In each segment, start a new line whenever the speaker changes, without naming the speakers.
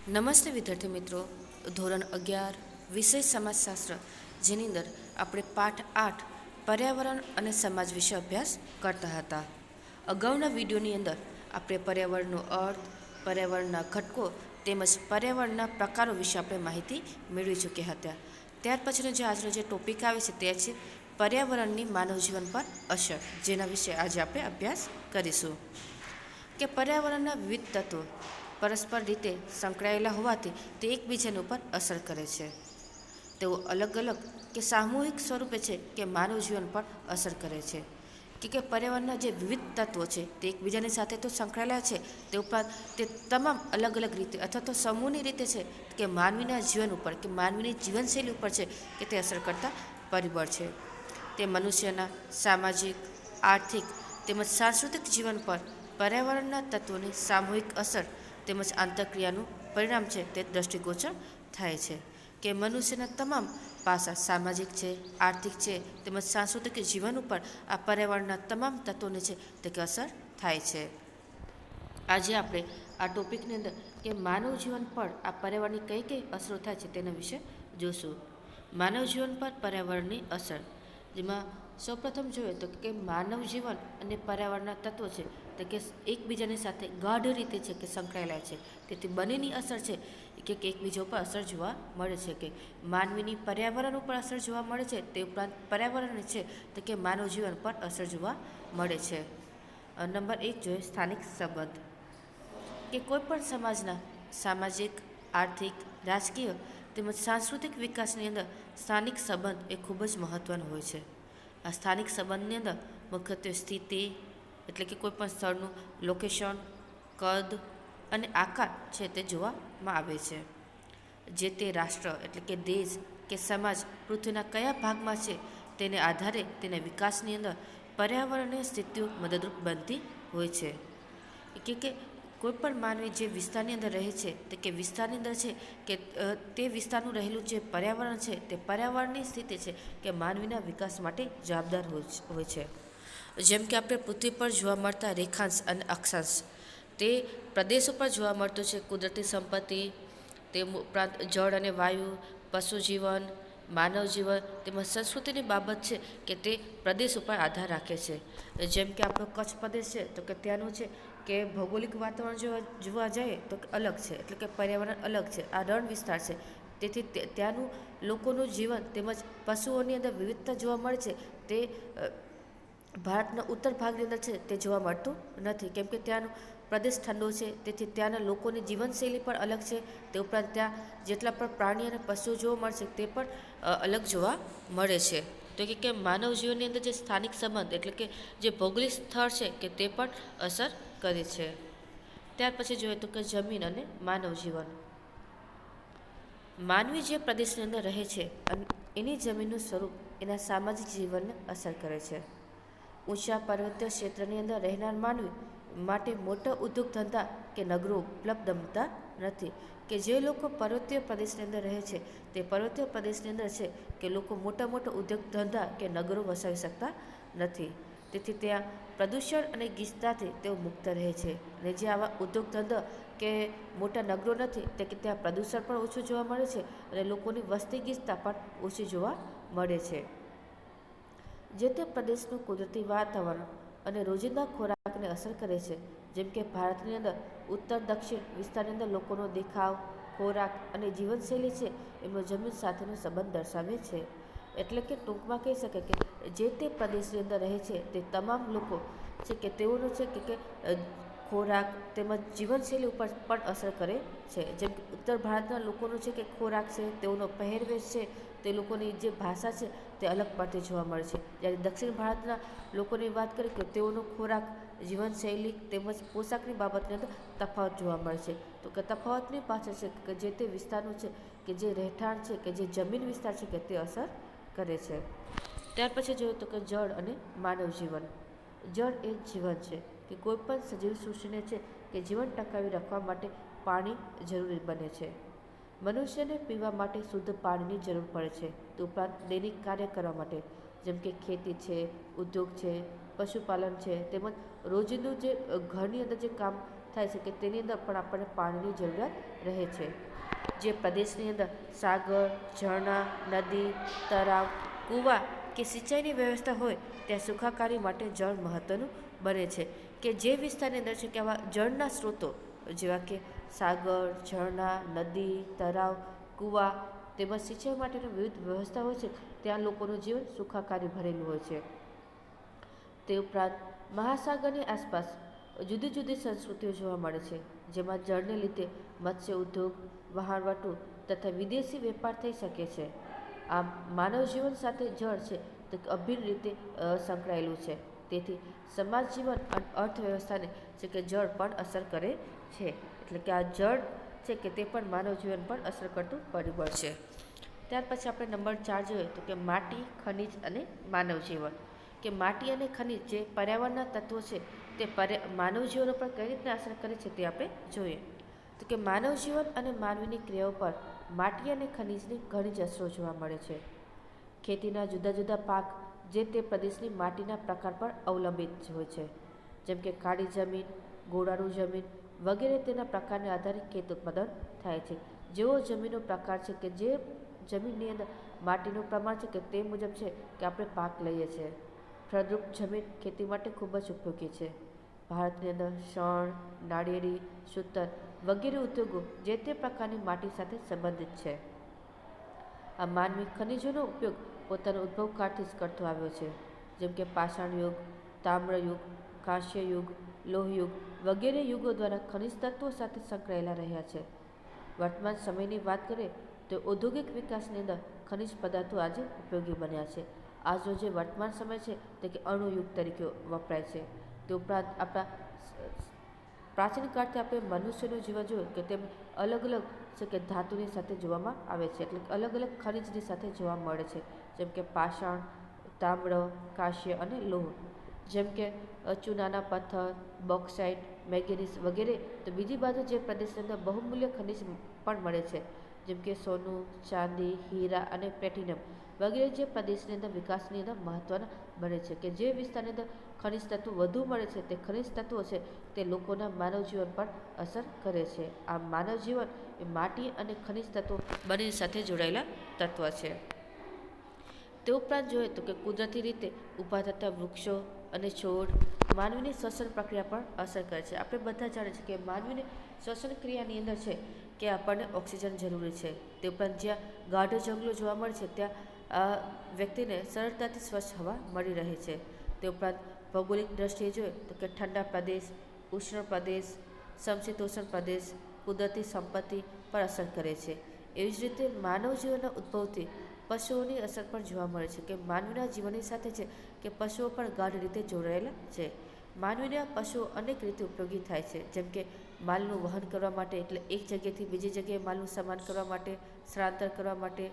નમસ્તે વિદ્યાર્થી મિત્રો. ધોરણ 11 વિષય સમાજશાસ્ત્ર, જેની અંદર આપણે પાઠ 8 પર્યાવરણ અને સમાજ વિશે અભ્યાસ કરતા હતા. અગાઉના વિડીયોની અંદર આપણે પર્યાવરણનો અર્થ, પર્યાવરણના ઘટકો તેમજ પર્યાવરણના પ્રકારો વિશે આપણે માહિતી મેળવી ચૂક્યા હતા. ત્યાર પછીનો જે આજનો જે ટોપિક આવે છે તે છે પર્યાવરણની માનવ જીવન પર અસર, જેના વિશે આજે આપણે અભ્યાસ કરીશું. કે પર્યાવરણના વિવિધ તત્વો પરસ્પર રીતે સંકળાયેલા હોવાથી તે એકબીજાની ઉપર અસર કરે છે. તેઓ અલગ અલગ કે સામૂહિક સ્વરૂપે છે કે માનવ જીવન પર અસર કરે છે. કે પર્યાવરણના જે વિવિધ તત્વો છે તે એકબીજાની સાથે તો સંકળાયેલા છે, તે ઉપરાંત તે તમામ અલગ અલગ રીતે અથવા તો સમૂહની રીતે છે કે માનવીના જીવન ઉપર કે માનવીની જીવનશૈલી ઉપર છે કે તે અસર કરતા પરિબળ છે. તે મનુષ્યના સામાજિક, આર્થિક તેમજ સાંસ્કૃતિક જીવન પર પર્યાવરણના તત્વોની સામૂહિક અસર તેમજ આંતરક્રિયાનું પરિણામ છે તે દ્રષ્ટિગોચર થાય છે. કે મનુષ્યના તમામ પાસા સામાજિક છે, આર્થિક છે તેમજ સાંસ્કૃતિક જીવન ઉપર આ પર્યાવરણના તમામ તત્વોને છે તે અસર થાય છે. આજે આપણે આ ટોપિકની અંદર કે માનવ જીવન પર આ પર્યાવરણની કઈ કઈ અસરો થાય છે તેના વિશે જોશું. માનવ જીવન પર પર્યાવરણની અસર, જેમાં સૌપ્રથમ જોઈએ તો કે માનવ જીવન અને પર્યાવરણના તત્વો છે તે કે એકબીજાની સાથે ગાઢ રીતે છે કે સંકળાયેલા છે. તેથી બંનેની અસર છે કે એકબીજા ઉપર અસર જોવા મળે છે. કે માનવીની પર્યાવરણ ઉપર અસર જોવા મળે છે, તે ઉપરાંત પર્યાવરણ છે તો કે માનવ જીવન પર અસર જોવા મળે છે. નંબર 1 જોઈએ સ્થાનિક સંબંધ. કે કોઈ પણ સમાજના સામાજિક, આર્થિક, રાજકીય તેમજ સાંસ્કૃતિક વિકાસની અંદર સ્થાનિક સંબંધ એ ખૂબ જ મહત્ત્વનો હોય છે. આ સ્થાનિક સંબંધની અંદર મુખ્યત્વે સ્થિતિ એટલે કે કોઈપણ સ્થળનું લોકેશન, કદ અને આકાર છે તે જોવામાં આવે છે. જે તે રાષ્ટ્ર એટલે કે દેશ કે સમાજ પૃથ્વીના કયા ભાગમાં છે તેને આધારે તેના વિકાસની અંદર પર્યાવરણીય સ્થિતિઓ મદદરૂપ બનતી હોય છે. કે કોઈપણ માનવી જે વિસ્તારની અંદર રહે છે તે કે વિસ્તારની અંદર છે કે તે વિસ્તારનું રહેલું જે પર્યાવરણ છે તે પર્યાવરણની સ્થિતિ છે કે માનવીના વિકાસ માટે જવાબદાર હોય છે. જેમ કે આપણે પૃથ્વી પર જોવા મળતા રેખાંશ અને અક્ષાંશ, તે પ્રદેશો પર જોવા મળતું છે કુદરતી સંપત્તિ, તે ઉપરાંત જળ અને વાયુ, પશુ જીવન, માનવ જીવન તેમજ સંસ્કૃતિની બાબત છે કે તે પ્રદેશ ઉપર આધાર રાખે છે. જેમ કે આપણો કચ્છ પ્રદેશ છે તો કે ત્યાંનું છે કે ભૌગોલિક વાતાવરણ જોવા જઈએ તો અલગ છે, એટલે કે પર્યાવરણ અલગ છે, આ રણ વિસ્તાર છે. તેથી ત્યાંનું લોકોનું જીવન તેમજ પશુઓની અંદર વિવિધતા જોવા મળે છે, તે ભારતના ઉત્તર ભાગની અંદર છે તે જોવા મળતું નથી. કેમ કે ત્યાંનો પ્રદેશ ઠંડો છે, તેથી ત્યાંના લોકોની જીવનશૈલી પણ અલગ છે. તે ઉપરાંત ત્યાં જેટલા પણ પ્રાણી અને પશુઓ જોવા મળશે તે પણ અલગ જોવા મળે છે. તો કે માનવ જીવનની અંદર જે સ્થાનિક સંબંધ એટલે કે જે ભૌગોલિક સ્થળ છે કે તે પણ અસર કરે છે. ત્યાર પછી જોઈએ તો કે જમીન અને માનવ જીવન. માનવી જે પ્રદેશની અંદર રહે છે અને એની જમીનનું સ્વરૂપ એના સામાજિક જીવનને અસર કરે છે. ઊંચા પર્વતીય ક્ષેત્રની અંદર રહેનાર માનવી માટે મોટા ઉદ્યોગ ધંધા કે નગરો ઉપલબ્ધ બનતા નથી. કે જે લોકો પર્વતીય પ્રદેશની અંદર રહે છે તે પર્વતીય પ્રદેશની અંદર છે કે લોકો મોટા મોટા ઉદ્યોગ ધંધા કે નગરો વસાવી શકતા નથી. તેથી ત્યાં પ્રદૂષણ અને ગીચતાથી તેઓ મુક્ત રહે છે. અને જે આવા ઉદ્યોગ ધંધા કે મોટા નગરો નથી તે કે ત્યાં પ્રદૂષણ પણ ઓછું જોવા મળે છે અને લોકોની વસ્તી ગીચતા પણ ઓછી જોવા મળે છે. જે તે પ્રદેશનું કુદરતી વાતાવરણ અને રોજિંદા ખોરાકને અસર કરે છે. જેમ કે ભારતની અંદર ઉત્તર દક્ષિણ વિસ્તારની અંદર લોકોનો દેખાવ, ખોરાક અને જીવનશૈલી છે એમનો જમીન સાથેનો સંબંધ દર્શાવે છે. એટલે કે ટૂંકમાં કહી શકાય કે જે તે પ્રદેશની અંદર રહે છે તે તમામ લોકો છે કે તેઓનો છે કે ખોરાક તેમજ જીવનશૈલી ઉપર પણ અસર કરે છે. જેમ કે ઉત્તર ભારતના લોકોનો છે કે ખોરાક છે, તેઓનો પહેરવેશ છે, તે લોકોની જે ભાષા છે તે અલગ પડતી જોવા મળે છે. જ્યારે દક્ષિણ ભારતના લોકોની વાત કરીએ કે તેઓનો ખોરાક, જીવનશૈલી તેમજ પોશાકની બાબતની અંદર તફાવત જોવા મળે છે. તો કે તફાવતની પાછળ છે કે જે તે વિસ્તારનું છે કે જે રહેઠાણ છે કે જે જમીન વિસ્તાર છે કે તે અસર કરે છે. ત્યાર પછી જોઈએ તો કે જળ અને માનવ જીવન. જળ એ જીવન છે કે કોઈપણ સજીવ સૃષ્ટિને છે કે જીવન ટકાવી રાખવા માટે પાણી જરૂરી બને છે. મનુષ્યને પીવા માટે શુદ્ધ પાણીની જરૂર પડે છે. તે ઉપરાંત દૈનિક કાર્ય કરવા માટે જેમ કે ખેતી છે, ઉદ્યોગ છે, પશુપાલન છે તેમજ રોજિંદું જે ઘરની અંદર જે કામ થાય છે કે તેની અંદર પણ આપણને પાણીની જરૂરિયાત રહે છે. જે પ્રદેશની અંદર સાગર, ઝરણા, નદી, તળાવ, કૂવા કે સિંચાઈની વ્યવસ્થા હોય ત્યાં સુખાકારી માટે જળ મહત્ત્વનું બને છે. કે જે વિસ્તારની અંદર છે કે આવા જળના સ્ત્રોતો જેવા કે સાગર, ઝરણા, નદી, તળાવ, કૂવા તેમજ સિંચાઈ માટેની વિવિધ વ્યવસ્થા હોય છે ત્યાં લોકોનું જીવન સુખાકારી ભરેલું હોય છે. તે ઉપરાંત મહાસાગરની આસપાસ જુદી જુદી સંસ્કૃતિઓ જોવા મળે છે, જેમાં જળને લીધે મત્સ્ય ઉદ્યોગ, વહાણવટો તથા વિદેશી વેપાર થઈ શકે છે. આમ માનવ જીવન સાથે જળ છે તે અભિન્ન રીતે સંકળાયેલું છે. તેથી સમાજ જીવન અને અર્થવ્યવસ્થાને છે કે જળ પણ અસર કરે છે. એટલે કે આ જળ છે કે તે પણ માનવ જીવન પર અસર કરતું પરિબળ છે. ત્યાર પછી આપણે નંબર 4 જોઈએ તો કે માટી, ખનિજ અને માનવ જીવન. કે માટી અને ખનિજ જે પર્યાવરણના તત્વો છે તે માનવ જીવન ઉપર કઈ રીતના અસર કરે છે તે આપણે જોઈએ. તો કે માનવ જીવન અને માનવીની ક્રિયાઓ પર માટી અને ખનિજની ઘણી જ અસરો જોવા મળે છે. ખેતીના જુદા જુદા પાક જે તે પ્રદેશની માટીના પ્રકાર પર અવલંબિત હોય છે, જેમ કે કાળી જમીન, ગોળાનું જમીન વગેરે તેના પ્રકારને આધારે ખેત ઉત્પાદન થાય છે. જેવો જમીનનો પ્રકાર છે કે જે જમીનની અંદર માટીનું પ્રમાણ છે કે તે મુજબ છે કે આપણે પાક લઈએ છીએ. ફળદ્રુપ જમીન ખેતી માટે ખૂબ જ ઉપયોગી છે. ભારતની અંદર શણ, નાળિયેરી, સૂતર વગેરે ઉદ્યોગો જે તે પ્રકારની માટી સાથે સંબંધિત છે. આ માનવી ખનિજોનો ઉપયોગ પોતાનો ઉદ્ભવકાળથી જ કરતો આવ્યો છે, જેમ કે પાષાણ યુગ, તામ્ર યુગ, કાંસ્ય યુગ, લોહ યુગ વગેરે યુગો દ્વારા ખનિજ તત્વો સાથે સંકળાયેલા રહ્યા છે. વર્તમાન સમયની વાત કરીએ તો ઔદ્યોગિક વિકાસની અંદર ખનિજ પદાર્થો આજે ઉપયોગી બન્યા છે. આજનો જે વર્તમાન સમય છે તે કે અણુયુગ તરીકે વપરાય છે. તે ઉપરાંત આપણા પ્રાચીન કાળથી આપણે મનુષ્યનું જીવન જોયું કે તેમ અલગ અલગ છે કે ધાતુની સાથે જોવામાં આવે છે, એટલે અલગ અલગ ખનિજની સાથે જોવા મળે છે, જેમ કે પાષાણ, તામ્ર, કાંસ્ય અને લોહ. જેમ કે ચૂનાના પથ્થર, બોક્સાઇટ, મેંગેનીઝ વગેરે. તો બીજી બાજુ જે પ્રદેશની અંદર બહુમૂલ્ય ખનિજ પણ મળે છે, જેમ કે સોનું, ચાંદી, હીરા અને પ્લેટિનમ વગેરે જે પ્રદેશની અંદર વિકાસની અંદર મહત્ત્વના બને છે. કે જે વિસ્તારની અંદર ખનિજ તત્વો વધુ મળે છે તે ખનિજ તત્વો છે તે લોકોના માનવ જીવન પર અસર કરે છે. આ માનવ જીવન એ માટી અને ખનિજ તત્વો બંને સાથે જોડાયેલા તત્વ છે. તે ઉપરાંત જોઈએ તો કે કુદરતી રીતે ઊભા થતા વૃક્ષો અને છોડ માનવીની શ્વસન પ્રક્રિયા પર અસર કરે છે. આપણે બધા જાણીએ છીએ કે માનવીની શ્વસન ક્રિયાની અંદર છે કે આપણને ઓક્સિજન જરૂરી છે. તે ઉપરાંત જ્યાં ગાઢ જંગલો જોવા મળે છે ત્યાં વ્યક્તિને સરળતાથી સ્વચ્છ હવા મળી રહે છે. તે ઉપરાંત ભૌગોલિક દ્રષ્ટિએ જોઈએ તો કે ઠંડા પ્રદેશ, ઉષ્ણ પ્રદેશ, સમશીતોષ્ણ પ્રદેશ કુદરતી સંપત્તિ પર અસર કરે છે. એવી જ રીતે માનવ જીવનના ઉદ્ભવથી પશુઓની અસર પણ જોવા મળે છે. કે માનવીના જીવનની સાથે છે કે પશુઓ પણ ગાઢ રીતે જોડાયેલા છે. માનવીના પશુઓ અનેક રીતે ઉપયોગી થાય છે, જેમ કે માલનું વહન કરવા માટે, એટલે એક જગ્યાએથી બીજી જગ્યાએ માલનું સામાન કરવા માટે, સ્થળાંતર કરવા માટે,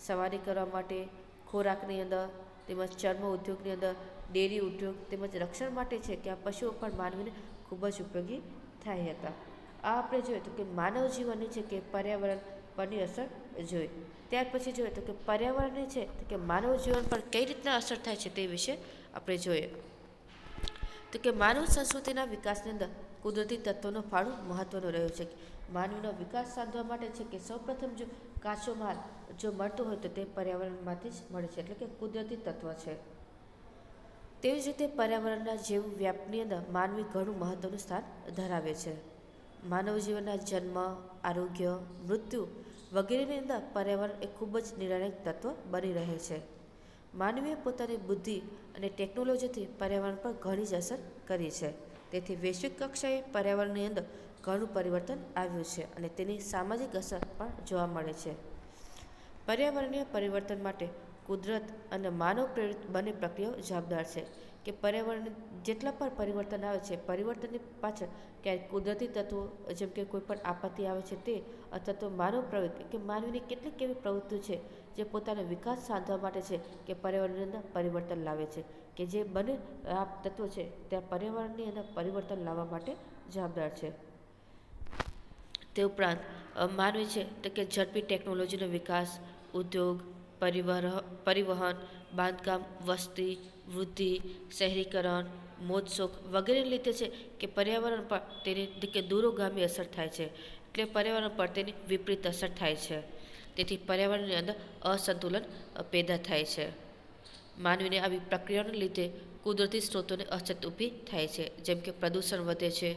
સવારી કરવા માટે, ખોરાકની અંદર તેમજ ચર્મ ઉદ્યોગની અંદર, ડેરી ઉદ્યોગ તેમજ રક્ષણ માટે છે કે આ પશુઓ પણ માનવીને ખૂબ જ ઉપયોગી થાય હતા. આ આપણે જોઈએ તો કે માનવ જીવનની છે કે પર્યાવરણ પરની અસર જોઈએ. ત્યાર પછી જોઈએ તો કે પર્યાવરણની છે તો કે માનવ જીવન પર કઈ રીતના અસર થાય છે તે વિશે આપણે જોઈએ. તો કે માનવ સંસ્કૃતિના વિકાસની અંદર કુદરતી તત્વોનો ફાળો મહત્ત્વનો રહ્યો છે. માનવીનો વિકાસ સાધવા માટે છે કે સૌપ્રથમ જો કાચો માલ જો મળતો હોય તો તે પર્યાવરણમાંથી જ મળે છે, એટલે કે કુદરતી તત્વ છે. તેવી જ રીતે પર્યાવરણના જીવ વ્યાપની અંદર માનવી ઘણું મહત્ત્વનું સ્થાન ધરાવે છે. માનવ જીવનના જન્મ, આરોગ્ય, મૃત્યુ વગેરેની અંદર પર્યાવરણ એ ખૂબ જ નિર્ણાયક તત્વ બની રહે છે. માનવીએ પોતાની બુદ્ધિ અને ટેકનોલોજીથી પર્યાવરણ પર ઘણી જ અસર કરી છે. તેથી વૈશ્વિક કક્ષાએ પર્યાવરણની અંદર ઘણું પરિવર્તન આવ્યું છે અને તેની સામાજિક અસર પણ જોવા મળે છે. પર્યાવરણીય પરિવર્તન માટે કુદરત અને માનવ પ્રેરિત બંને પ્રક્રિયાઓ જવાબદાર છે. કે પર્યાવરણ જેટલા પણ પરિવર્તન આવે છે, પરિવર્તનની પાછળ ક્યારેક કુદરતી તત્વો જેમ કે કોઈ પણ આપત્તિ આવે છે તે, અથવા તો માનવ પ્રવૃત્તિ કે માનવીની કેટલીક એવી પ્રવૃત્તિઓ છે જે પોતાનો વિકાસ સાધવા માટે છે કે પર્યાવરણની અંદર પરિવર્તન લાવે છે. કે જે બંને આ તત્વો છે ત્યાં પર્યાવરણની અંદર પરિવર્તન લાવવા માટે જવાબદાર છે. તે ઉપરાંત માનવી છે તો કે ઝડપી ટેકનોલોજીનો વિકાસ, ઉદ્યોગ, પરિવહન, બાંધકામ, વસ્તી વૃદ્ધિ, શહેરીકરણ, મોજ શોખ વગેરે લીધે છે કે પર્યાવરણ પર તેની કે દૂરોગામી અસર થાય છે, એટલે પર્યાવરણ પર તેની વિપરીત અસર થાય છે. તેથી પર્યાવરણની અંદર અસંતુલન પેદા થાય છે. માનવીને આવી પ્રક્રિયાઓને લીધે કુદરતી સ્ત્રોતોને અછત ઊભી થાય છે, જેમ કે પ્રદૂષણ વધે છે,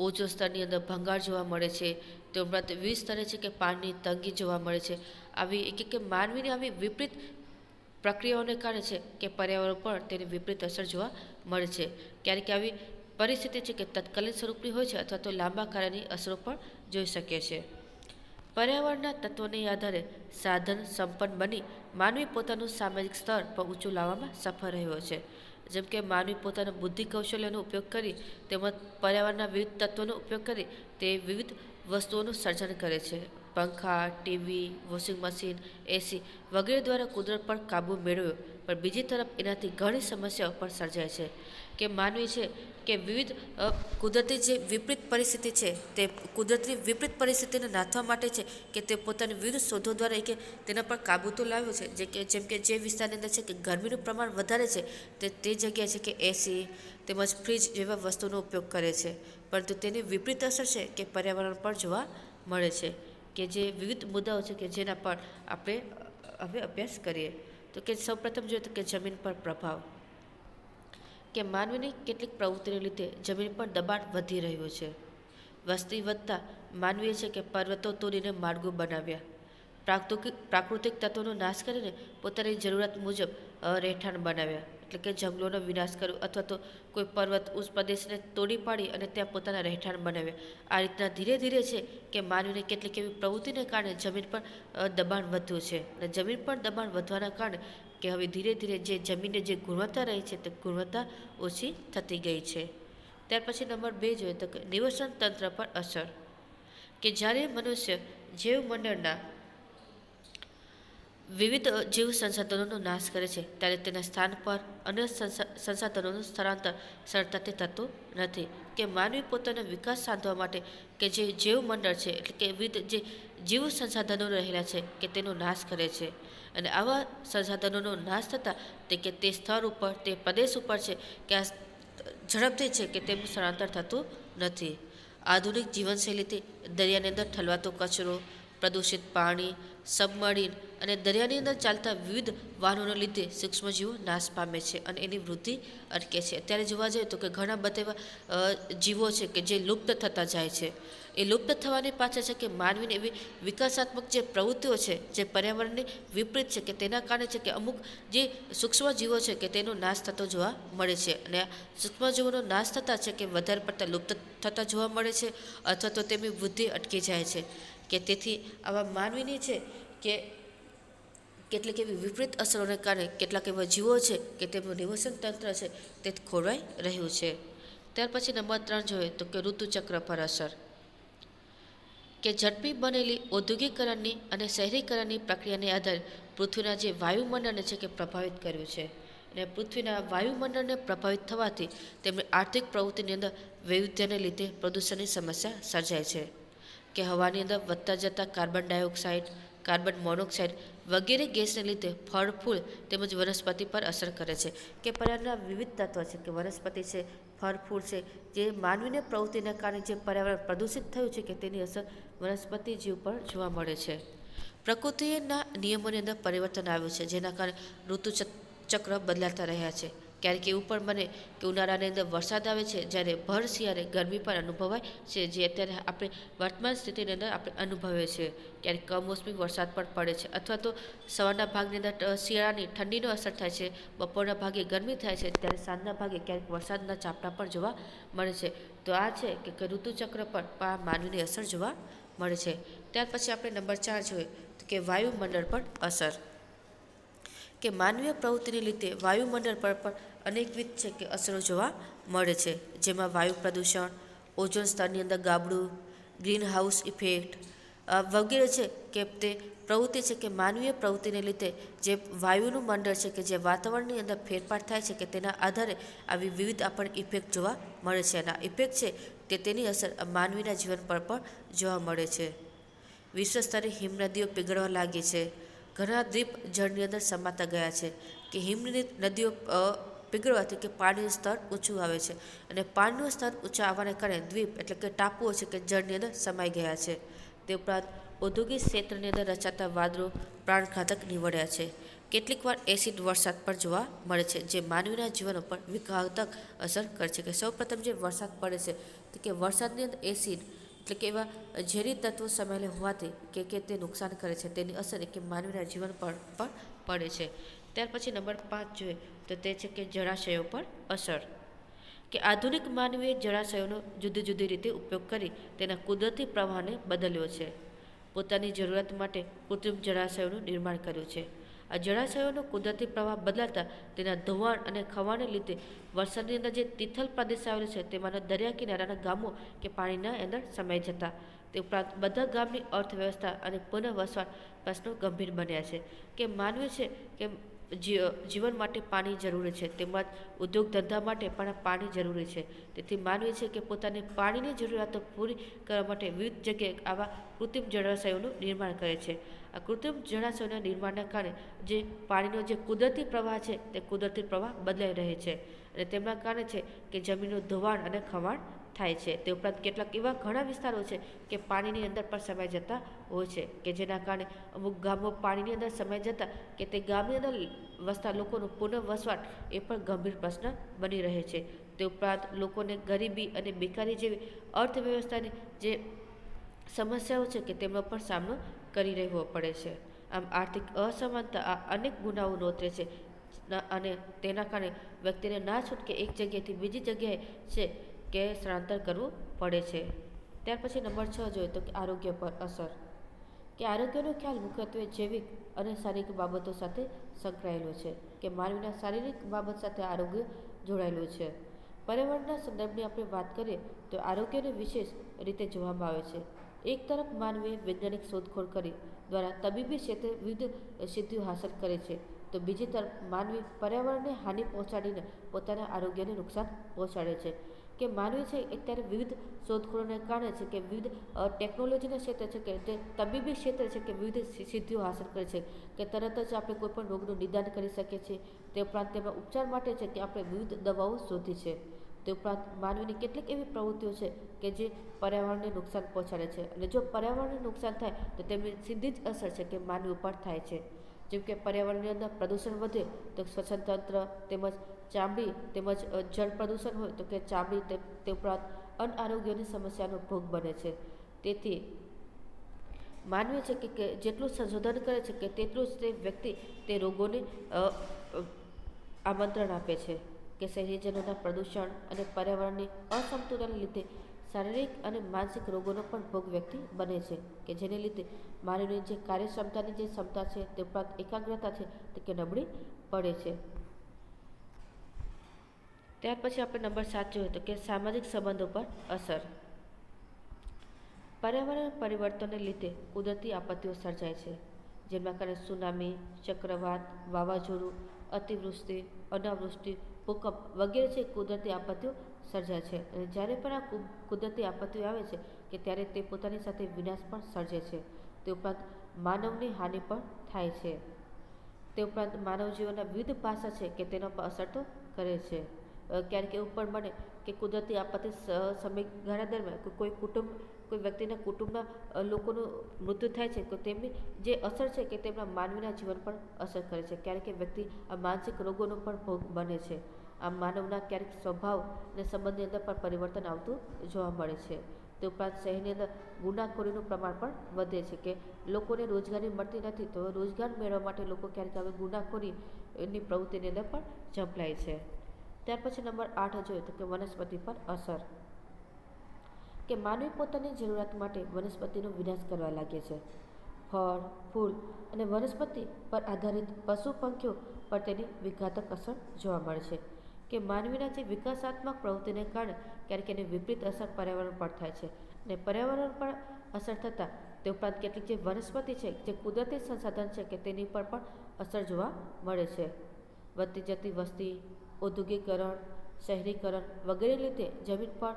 ઓઝોન સ્તરની અંદર ભંગાણ જોવા મળે છે, તે ઉપરાંત વિવિધ સ્તરે છે કે પાણીની તંગી જોવા મળે છે. આવી કે માનવીની આવી વિપરીત પ્રક્રિયાઓને કારણે છે કે પર્યાવરણ પર તેની વિપરીત અસર જોવા મળે છે. ક્યારેક આવી પરિસ્થિતિ છે કે તત્કાલીન સ્વરૂપની હોય છે અથવા તો લાંબા ગાળાની અસરો પણ જોઈ શકીએ છીએ. પર્યાવરણના તત્વોને આધારે સાધન સંપન્ન બની માનવી પોતાનું સામાજિક સ્તર પર ઊંચું લાવવામાં સફળ રહ્યો છે. જેમ કે માનવી પોતાના બુદ્ધિ કૌશલ્યનો ઉપયોગ કરી તેમજ પર્યાવરણના વિવિધ તત્વોનો ઉપયોગ કરી તે વિવિધ વસ્તુઓનું સર્જન કરે છે. પંખા, ટીવી, વોશિંગ મશીન, એસી વગેરે દ્વારા કુદરત પર કાબૂ મેળવ્યો, પણ બીજી તરફ એનાથી ઘણી સમસ્યાઓ પણ સર્જાય છે. કે માનવી છે કે વિવિધ કુદરતી જે વિપરીત પરિસ્થિતિ છે તે કુદરતી વિપરીત પરિસ્થિતિને નાથવા માટે છે કે તે પોતાની વિવિધ શોધો દ્વારા કે તેના પર કાબૂ તો લાવ્યો છે. જેમ કે જે વિસ્તારની અંદર છે કે ગરમીનું પ્રમાણ વધારે છે તે જગ્યાએ છે કે એસી તેમજ ફ્રીજ જેવા વસ્તુનો ઉપયોગ કરે છે, પરંતુ તેની વિપરીત અસર છે કે પર્યાવરણ પર જોવા મળે છે. કે જે વિવિધ મુદ્દાઓ છે કે જેના પર આપણે હવે અભ્યાસ કરીએ. તો કે સૌપ્રથમ જોઈએ તો કે જમીન પર પ્રભાવ. કે માનવીની કેટલીક પ્રવૃત્તિને લીધે જમીન પર દબાણ વધી રહ્યું છે. વસ્તી વધતા માનવીએ છે કે પર્વતો તોડીને માર્ગો બનાવ્યા, પ્રાકૃતિક તત્વોનો નાશ કરીને પોતાની જરૂરિયાત મુજબ રહેઠાણ બનાવ્યા, એટલે કે જંગલોનો વિનાશ કર્યો અથવા તો કોઈ પર્વત ઉચ્ચ પ્રદેશને તોડી પાડી અને ત્યાં પોતાના રહેઠાણ બનાવ્યા. આ રીતના ધીરે ધીરે છે કે માનવીને કેટલીક એવી પ્રવૃત્તિને કારણે જમીન પર દબાણ વધ્યું છે, અને જમીન પર દબાણ વધવાના કારણે કે હવે ધીરે ધીરે જે જમીનની જે ગુણવત્તા રહી છે તે ગુણવત્તા ઓછી થતી ગઈ છે. ત્યાર પછી નંબર 2 જોઈએ તો કે નિવસન તંત્ર પર અસર. કે જ્યારે મનુષ્ય જીવમંડળના વિવિધ જીવ સંસાધનોનો નાશ કરે છે ત્યારે તેના સ્થાન પર અન્ય સંસાધનોનું સ્થળાંતર સરળતાથી થતું નથી. કે માનવી પોતાનો વિકાસ સાધવા માટે કે જે જીવમંડળ છે એટલે કે વિવિધ જે જીવ સંસાધનો રહેલા છે કે તેનો નાશ કરે છે, અને આવા સંસાધનોનો નાશ થતાં તે સ્થળ ઉપર તે પ્રદેશ ઉપર છે કે આ ઝડપથી છે કે તેમનું સ્થળાંતર થતું નથી. આધુનિક જીવનશૈલીથી દરિયાની અંદર ઠલવાતો કચરો, પ્રદૂષિત પાણી, સબમરીન અને દરિયાની અંદર ચાલતા વિવિધ વાહનોને લીધે સૂક્ષ્મજીવો નાશ પામે છે અને એની વૃદ્ધિ અટકે છે. અત્યારે જોવા જઈએ તો કે ઘણા બધા એવા જીવો છે કે જે લુપ્ત થતા જાય છે. એ લુપ્ત થવાની પાછળ છે કે માનવીની એવી વિકાસાત્મક જે પ્રવૃત્તિઓ છે જે પર્યાવરણની વિપરીત છે કે તેના કારણે છે કે અમુક જે સૂક્ષ્મજીવો છે કે તેનો નાશ થતો જોવા મળે છે, અને આ સૂક્ષ્મજીવોનો નાશ થતાં છે કે વધારે પડતા લુપ્ત થતા જોવા મળે છે અથવા તો તેમની વૃદ્ધિ અટકી જાય છે. કે તેથી આવા માનવીની છે કે કેટલીક એવી વિપરીત અસરોને કારણે કેટલાક એવા જીવો છે કે તેમનું નિવસન તંત્ર છે તે ખોરવાઈ રહ્યું છે. ત્યાર પછી નંબર 3 જોઈએ તો કે ઋતુચક્ર પર અસર. કે ઝડપી બનેલી ઔદ્યોગિકરણની અને શહેરીકરણની પ્રક્રિયાને આધારે પૃથ્વીના જે વાયુમંડળને છે કે પ્રભાવિત કર્યું છે, અને પૃથ્વીના વાયુમંડળને પ્રભાવિત થવાથી તેમની આર્થિક પ્રવૃત્તિની અંદર વૈવિધ્યને લીધે પ્રદૂષણની સમસ્યા સર્જાય છે. કે હવાની અંદર વધતા જતા કાર્બન ડાયોક્સાઇડ, કાર્બન મોનોક્સાઇડ વગેરે ગેસને લીધે ફળ ફૂલ તેમજ વનસ્પતિ પર અસર કરે છે. કે પર્યાવરણના વિવિધ તત્વો છે કે વનસ્પતિ છે, ફળ ફૂલ છે, જે માનવીને પ્રવૃત્તિના કારણે જે પર્યાવરણ પ્રદૂષિત થયું છે કે તેની અસર વનસ્પતિ જીવ પર જોવા મળે છે. પ્રકૃતિના નિયમોની અંદર પરિવર્તન આવ્યું છે, જેના કારણે ઋતુચક્ર બદલાતા રહ્યા છે. ક્યારેક એવું પણ બને કે ઉનાળાની અંદર વરસાદ આવે છે જ્યારે ભર શિયાળે ગરમી પણ અનુભવાય છે, જે અત્યારે આપણે વર્તમાન સ્થિતિની અંદર આપણે અનુભવીએ છીએ. ક્યારેક કમોસમી વરસાદ પણ પડે છે, અથવા તો સવારના ભાગની અંદર શિયાળાની ઠંડીનો અસર થાય છે, બપોરના ભાગે ગરમી થાય છે, ત્યારે સાંજના ભાગે ક્યારેક વરસાદના ઝાપટા પણ જોવા મળે છે. તો આ છે કે ઋતુચક્ર પર આ માનવીની અસર જોવા મળે છે. ત્યાર પછી આપણે નંબર 4 જોઈએ તો કે વાયુમંડળ પર અસર. કે માનવીય પ્રવૃત્તિને લીધે વાયુમંડળ પર પણ અનેકવિધ છે કે અસરો જોવા મળે છે, જેમાં વાયુ પ્રદૂષણ, ઓઝોન સ્તરની અંદર ગાબડું, ગ્રીન હાઉસ ઇફેક્ટ વગેરે છે કે તે પ્રવૃત્તિ છે કે માનવીય પ્રવૃત્તિને લીધે જે વાયુનું મંડળ છે કે જે વાતાવરણની અંદર ફેરફાર થાય છે કે તેના આધારે આવી વિવિધ આપણને ઇફેક્ટ જોવા મળે છે, અને આ ઇફેક્ટ છે તે તેની અસર માનવીના જીવન પર પણ જોવા મળે છે. વિશ્વ સ્તરે હિમનદીઓ પીગળવા લાગી છે, ઘણા દ્વીપ જળની અંદર સમાતા ગયા છે. કે હિમની નદીઓ પીગળવાથી કે પાણીનું સ્તર ઊંચું આવે છે અને પાણીનું સ્તર ઊંચા આવવાને કારણે દ્વીપ એટલે કે ટાપુઓ છે કે જળની અંદર સમાઈ ગયા છે. તે ઉપરાંત ઔદ્યોગિક ક્ષેત્રની અંદર રચાતા વાદળો પ્રાણઘાતક નીવડ્યા છે. કેટલીક વાર એસિડ વરસાદ પણ જોવા મળે છે, જે માનવીના જીવન ઉપર વિઘાતક અસર કરે છે. કે સૌપ્રથમ જે વરસાદ પડે છે તો કે વરસાદની અંદર એસિડ એટલે કે એવા ઝેરી તત્વો સમાયેલા હોવાથી કે તે નુકસાન કરે છે, તેની અસર કે માનવીના જીવન પર પણ પડે છે. ત્યાર પછી નંબર 5 જોઈએ તો તે છે કે જળાશયો પર અસર. કે આધુનિક માનવીએ જળાશયોનો જુદી જુદી રીતે ઉપયોગ કરી તેના કુદરતી પ્રવાહને બદલ્યો છે. પોતાની જરૂરિયાત માટે કૃત્રિમ જળાશયોનું નિર્માણ કર્યું છે. આ જળાશયોનો કુદરતી પ્રવાહ બદલાતા તેના ધોવાણ અને ખવાને લીધે વરસાદની અંદર જે તિથલ પ્રદેશ આવેલો છે તેમાંના દરિયા કિનારાના ગામો કે પાણીના અંદર સમાઈ જતા. તે ઉપરાંત બધા ગામની અર્થવ્યવસ્થા અને પુનઃવસવાટ પ્રશ્નો ગંભીર બન્યા છે. કે માનવી છે કે જીવન માટે પાણી જરૂરી છે, તેમજ ઉદ્યોગ ધંધા માટે પણ પાણી જરૂરી છે. તેથી માનવી છે કે પોતાની પાણીની જરૂરિયાતો પૂરી કરવા માટે વિવિધ જગ્યાએ આવા કૃત્રિમ જળાશયોનું નિર્માણ કરે છે. આ કૃત્રિમ જળાશયોના નિર્માણના કારણે જે પાણીનો જે કુદરતી પ્રવાહ છે તે કુદરતી પ્રવાહ બદલાઈ રહે છે અને તેમના કારણે છે કે જમીનનું ધોવાણ અને ખવાણ થાય છે. તે ઉપરાંત કેટલાક એવા ઘણા વિસ્તારો છે કે પાણીની અંદર પણ સમાઈ જતા હોય છે, કે જેના કારણે અમુક ગામો પાણીની અંદર સમાઈ જતા કે તે ગામની અંદર વસતા લોકોનું પુનઃવસવાટ એ પણ ગંભીર પ્રશ્ન બની રહે છે. તે ઉપરાંત લોકોને ગરીબી અને બેકારી જેવી અર્થવ્યવસ્થાની જે સમસ્યાઓ છે કે તેમનો પણ સામનો કરી રહેવો પડે છે. આમ આર્થિક અસમાનતા આ અનેક ગુનાઓ નોંધે છે અને તેના કારણે વ્યક્તિને ના છૂટકે એક જગ્યાએથી બીજી જગ્યાએ છે કે સ્થળાંતર કરવું પડે છે. ત્યાર પછી નંબર 6 જોઈએ તો કે આરોગ્ય પર અસર. કે આરોગ્યનો ખ્યાલ મુખ્યત્વે જૈવિક અને શારીરિક બાબતો સાથે સંકળાયેલો છે. કે માનવીના શારીરિક બાબત સાથે આરોગ્ય જોડાયેલું છે. પર્યાવરણના સંદર્ભની આપણે વાત કરીએ તો આરોગ્યને વિશેષ રીતે જોવામાં આવે છે. એક તરફ માનવીએ વૈજ્ઞાનિક શોધખોળ કરી દ્વારા તબીબી ક્ષેત્રે વિવિધ સિદ્ધિઓ હાંસલ કરે છે, તો બીજી તરફ માનવી પર્યાવરણને હાનિ પહોંચાડીને પોતાના આરોગ્યને નુકસાન પહોંચાડે છે. કે માનવી છે અત્યારે વિવિધ શોધખોળોને કારણે છે કે વિવિધ ટેકનોલોજીના ક્ષેત્રે છે કે તે તબીબી ક્ષેત્રે છે કે વિવિધ સિદ્ધિઓ હાંસલ કરે છે, કે તરત જ આપણે કોઈપણ રોગનું નિદાન કરી શકીએ છીએ. તે ઉપરાંત તેના ઉપચાર માટે છે કે આપણે વિવિધ દવાઓ શોધી છે. તે ઉપરાંત માનવીની કેટલીક એવી પ્રવૃત્તિઓ છે કે જે પર્યાવરણને નુકસાન પહોંચાડે છે, અને જો પર્યાવરણને નુકસાન થાય તો તેમની સીધી જ અસર છે કે માનવી ઉપર થાય છે. જેમ કે પર્યાવરણની અંદર પ્રદૂષણ વધે તો શ્વસન તંત્ર તેમજ ચામડી તેમજ જળ પ્રદૂષણ હોય તો કે ચામડી તે ઉપરાંત અનારોગ્યની સમસ્યાનો ભોગ બને છે. તેથી માનવી છે કે જેટલું સંશોધન કરે છે કે તેટલું જ તે વ્યક્તિ તે રોગોને આમંત્રણ આપે છે. કે શહેરીજનોના પ્રદૂષણ અને પર્યાવરણની અસમતુલનને લીધે શારીરિક અને માનસિક રોગોનો પણ ભોગ વ્યક્તિ બને છે, કે જેને લીધે માનવીની જે કાર્યક્ષમતાની જે ક્ષમતા છે તે ઉપરાંત એકાગ્રતા છે તે કે નબળી પડે છે. ત્યાર પછી આપણે નંબર 7 જોઈએ તો કે સામાજિક સંબંધો પર અસર. પર્યાવરણ પરિવર્તનને લીધે કુદરતી આપત્તિઓ સર્જાય છે, જેના કારણે સુનામી, ચક્રવાત, વાવાઝોડું, અતિવૃષ્ટિ, અનાવૃષ્ટિ, ભૂકંપ વગેરે છે કુદરતી આપત્તિઓ સર્જાય છે. અને જ્યારે પણ આ કુદરતી આપત્તિઓ આવે છે કે ત્યારે તે પોતાની સાથે વિનાશ પણ સર્જે છે. તે ઉપરાંત માનવની હાનિ પણ થાય છે. તે ઉપરાંત માનવ જીવનના વિવિધ પાસા છે કે તેના પર અસર તો કરે છે. ક્યારેક એવું પણ બને કે કુદરતી આપત્તિ સમયગાળા દરમિયાન કોઈ વ્યક્તિના કુટુંબના લોકોનું મૃત્યુ થાય છે તો તેમની જે અસર છે કે તેમના માનવીના જીવન પર અસર કરે છે. ક્યારેક વ્યક્તિ આ માનસિક રોગોનો પણ ભોગ બને છે. આમ માનવના ક્યારેક સ્વભાવ અને સંબંધની અંદર પણ પરિવર્તન આવતું જોવા મળે છે. તે ઉપરાંત શહેરની અંદર ગુનાખોરીનું પ્રમાણ પણ વધે છે, કે લોકોને રોજગારી મળતી નથી તો રોજગાર મેળવવા માટે લોકો ક્યારેક હવે ગુનાખોરીની પ્રવૃત્તિની અંદર પણ ઝંપલાય છે. ત્યાર પછી નંબર 8 જોઈએ તો કે વનસ્પતિ પર અસર. કે માનવી પોતાની જરૂરિયાત માટે વનસ્પતિનો વિનાશ કરવા લાગે છે. ફળ, ફૂલ અને વનસ્પતિ પર આધારિત પશુ પંખીઓ પર તેની વિઘાતક અસર જોવા મળે છે. કે માનવીના જે વિકાસાત્મક પ્રવૃત્તિને કારણે ક્યારેક એની વિપરીત અસર પર્યાવરણ પર થાય છે, અને પર્યાવરણ પર અસર થતાં તે ઉપરાંત કેટલીક જે વનસ્પતિ છે જે કુદરતી સંસાધન છે કે તેની પર પણ અસર જોવા મળે છે. વધતી જતી વસ્તી, ઔદ્યોગિકરણ, શહેરીકરણ વગેરે લીધે જમીન પર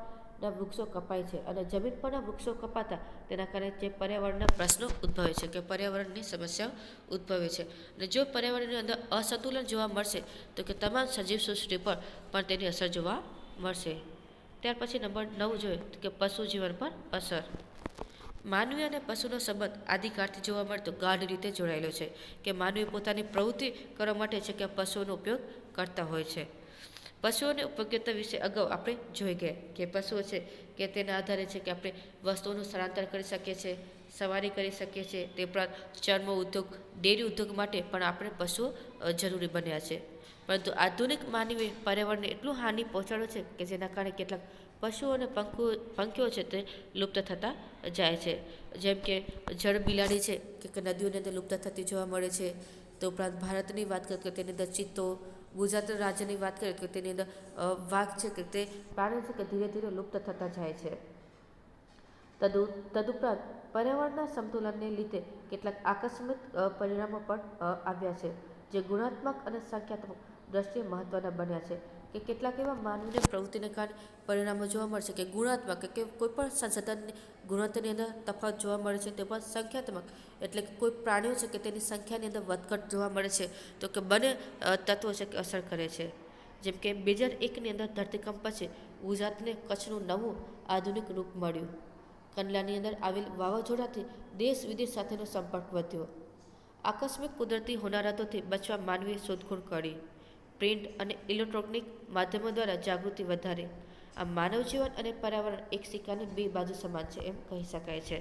વૃક્ષો કપાય છે અને જમીન પરના વૃક્ષો કપાતા તેના કારણે જે પર્યાવરણના પ્રશ્નો ઉદ્ભવે છે કે પર્યાવરણની સમસ્યાઓ ઉદ્ભવે છે. અને જો પર્યાવરણની અંદર અસંતુલન જોવા મળશે તો કે તમામ સજીવ સૃષ્ટિ પર પણ તેની અસર જોવા મળશે. ત્યાર પછી નંબર 9 જોઈએ તો કે પશુ જીવન પર અસર. માનવી અને પશુનો સંબંધ આદિકાળથી જોવા મળતો ગાઢ રીતે જોડાયેલો છે કે માનવી પોતાની પ્રવૃત્તિ કરવા માટે છે કે પશુઓનો ઉપયોગ કરતા હોય છે. પશુઓની ઉપયોગિતા વિશે અગાઉ આપણે જોઈ ગયા કે પશુઓ છે કે તેના આધારે છે કે આપણે વસ્તુઓનું સ્થળાંતર કરી શકીએ છીએ, સવારી કરી શકીએ છીએ. તે ઉપરાંત ચર્મ ઉદ્યોગ, ડેરી ઉદ્યોગ માટે પણ આપણે પશુઓ જરૂરી બન્યા છે. પરંતુ આધુનિક માનવીએ પર્યાવરણને એટલું હાનિ પહોંચાડ્યું છે કે જેના કારણે કેટલાક પશુઓ અને પંખીઓ છે તે લુપ્ત થતા જાય છે. જેમ કે જળ બિલાડી છે કે નદીઓની અંદર લુપ્ત થતી જોવા મળે છે. તે ઉપરાંત ભારતની વાત કરીએ તો તેની અંદર ચિત્તો, ગુજરાત રાજ્યની વાત કરીએ તો તેની અંદર વાઘ છે કે તે પ્રાણીઓ છે કે ધીરે ધીરે લુપ્ત થતા જાય છે. તદુપરાંત પર્યાવરણના સંતુલનને લીધે કેટલાક આકસ્મિક પરિણામો પણ આવ્યા છે જે ગુણાત્મક અને સંખ્યાત્મક દ્રષ્ટિએ મહત્વના બન્યા છે કે કેટલાક એવા માનવીની પ્રવૃત્તિને કારણે પરિણામો જોવા મળશે કે ગુણાત્મક કે કોઈપણ સંસાધનની ગુણવત્તાની અંદર તફાવત જોવા મળે છે. તે પણ સંખ્યાત્મક એટલે કે કોઈ પ્રાણીઓ છે કે તેની સંખ્યાની અંદર વધઘટ જોવા મળે છે તો કે બંને તત્વો છે કે અસર કરે છે. જેમ કે 2001ની અંદર ધરતીકંપ પછી ગુજરાતને કચ્છનું નવું આધુનિક રૂપ મળ્યું. કંડલાની અંદર આવેલ વાવાઝોડાથી દેશ વિદેશ સાથેનો સંપર્ક વધ્યો. આકસ્મિક કુદરતી હોનારતોથી બચવા માનવીએ શોધખોળ કરી. પ્રિન્ટ અને ઇલેક્ટ્રોનિક માધ્યમો દ્વારા જાગૃતિ વધારી. આ માનવ જીવન અને પર્યાવરણ એક સિક્કાની બે બાજુ સમાન છે એમ કહી શકાય છે.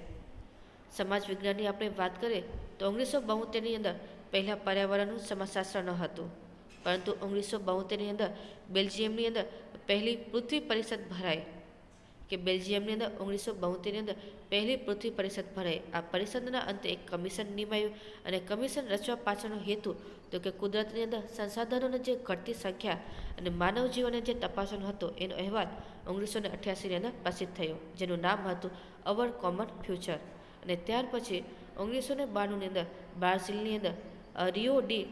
સમાજ વિજ્ઞાનની આપણે વાત કરીએ તો 1972ની અંદર પહેલાં પર્યાવરણનું સમાજશાસ્ત્ર ન હતું, પરંતુ 1972ની અંદર બેલ્જિયમની અંદર પહેલી પૃથ્વી પરિષદ ભરાઈ કે બેલ્જિયમની અંદર 1972ની અંદર પહેલી પૃથ્વી પરિષદ ભરાઈ. આ પરિષદના અંતે એક કમિશન નિમાયું અને કમિશન રચવા પાછળનો હેતુ તો કે કુદરતની અંદર સંસાધનોની જે ઘટતી સંખ્યા અને માનવ જીવનને જે તપાસવાનો હતો એનો અહેવાલ 1988ની અંદર પ્રસિદ્ધ થયો, જેનું નામ હતું અવર કોમન ફ્યુચર. અને ત્યાર પછી 1992ની અંદર બ્રાઝિલની અંદર રિયો ડી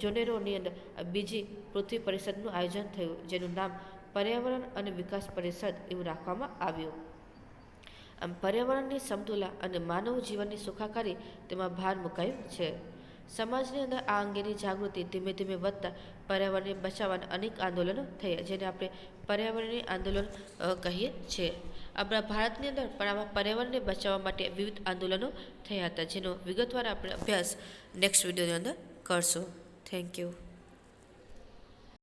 જોનેરોની અંદર બીજી પૃથ્વી પરિષદનું આયોજન થયું, જેનું નામ પર્યાવરણ અને વિકાસ પરિષદ એવું રાખવામાં આવ્યું. આમ પર્યાવરણની સમતુલા અને માનવ જીવનની સુખાકારી તેમાં ભાર મુકાયો છે. સમાજની અંદર આ અંગેની જાગૃતિ ધીમે ધીમે વધતા પર્યાવરણને બચાવવાના અનેક આંદોલનો થયા, જેને આપણે પર્યાવરણીય આંદોલન કહીએ છીએ. આપણા ભારતની અંદર પણ આવા પર્યાવરણને બચાવવા માટે વિવિધ આંદોલનો થયા હતા, જેનો વિગતવાર આપણે અભ્યાસ નેક્સ્ટ વિડીયોની અંદર કરશું. Thank you.